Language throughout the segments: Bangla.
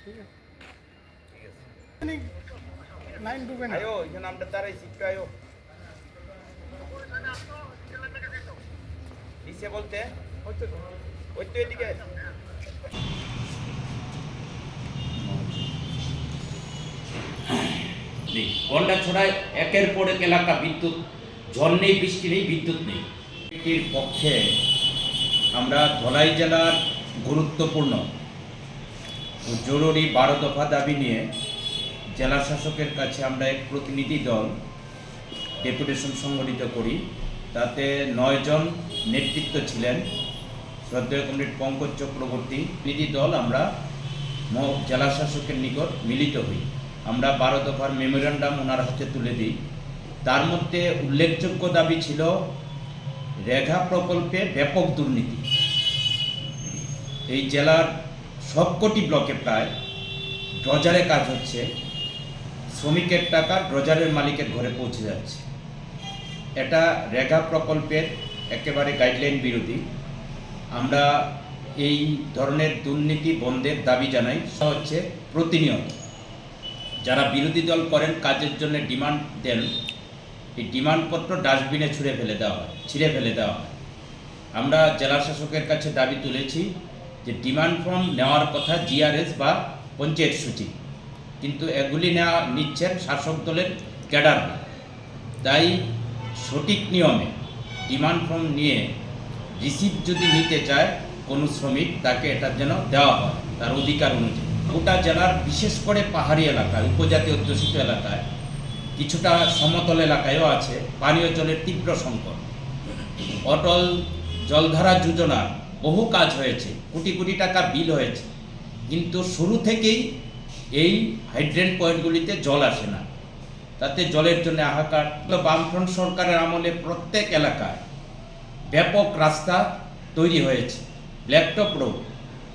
ঠিক আছে লাইন ডুবে না আয়ো এখানে আমরা তারাই শিখতে আয়ো দিছে বলতে ওই তো এদিকে গন্ডাছড়ায় একের পর এক এলাকা বিদ্যুৎ, ঝড় নেই, বৃষ্টি নেই, বিদ্যুৎ নেই। এটির পক্ষে আমরা ধলাই জেলার গুরুত্বপূর্ণ ও জরুরি 12 দফা দাবি নিয়ে জেলা শাসকের কাছে আমরা এক প্রতিনিধি দল ডেপুটেশন সংগঠিত করি। তাতে 9 জন নেতৃত্ব ছিলেন। শ্রদ্ধেয় কমরেড পঙ্কজ চক্রবর্তী প্রতিনিধি দল আমরা জেলা শাসকের নিকট মিলিত হই। আমরা 12 দফার মেমোরেন্ডাম ওনার হাতে তুলে দিই। তার মধ্যে উল্লেখযোগ্য দাবি ছিল রেগা প্রকল্পে ব্যাপক দুর্নীতি। এই জেলার সবকটি ব্লকে প্রায় ড্রজারে কাজ হচ্ছে, শ্রমিকের টাকা ড্রজারের মালিকের ঘরে পৌঁছে যাচ্ছে। এটা রেগা প্রকল্পের একেবারে গাইডলাইন বিরোধী। আমরা এই ধরনের দুর্নীতি বন্ধের দাবি জানাই। হচ্ছে প্রতিনিয়ত যারা বিরোধী দল করেন, কাজের জন্য ডিমান্ড দেন, এই ডিমান্ডপত্র ডাস্টবিনে ছিঁড়ে ফেলে দেওয়া হয়। আমরা জেলা শাসকের কাছে দাবি তুলেছি যে ডিমান্ড ফর্ম নেওয়ার কথা জিআরএস বা পঞ্চায়েত সচিব, কিন্তু এগুলি নিচ্ছেন শাসক দলের ক্যাডাররা। তাই সঠিক নিয়মে ডিমান্ড ফর্ম নিয়ে রিসিভ যদি নিতে চায় কোনো শ্রমিক, তাকে এটার যেন দেওয়া হয় তার অধিকার অনুযায়ী। গোটা জেলার বিশেষ করে পাহাড়ি এলাকায়, উপজাতি অধ্যুষিত এলাকায়, কিছুটা সমতল এলাকায়ও আছে পানীয় জলের তীব্র সংকট। অটল জলধারা যোজনার বহু কাজ হয়েছে, কোটি কোটি টাকা বিল হয়েছে, কিন্তু শুরু থেকেই এই হাইড্রেন্ট পয়েন্টগুলিতে জল আসে না। তাতে জলের জন্য হাহাকার। বামফ্রন্ট সরকারের আমলে প্রত্যেক এলাকায় ব্যাপক রাস্তা তৈরি হয়েছে, ব্ল্যাকটপ রোড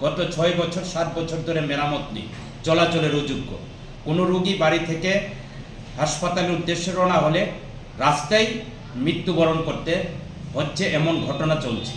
গত 6 বছর 7 বছর ধরে মেরামত নেই, চলাচলের অযোগ্য। কোনো রোগী বাড়ি থেকে হাসপাতালের উদ্দেশ্যে রওনা হলে রাস্তায় মৃত্যুবরণ করতে হচ্ছে, এমন ঘটনা চলছে।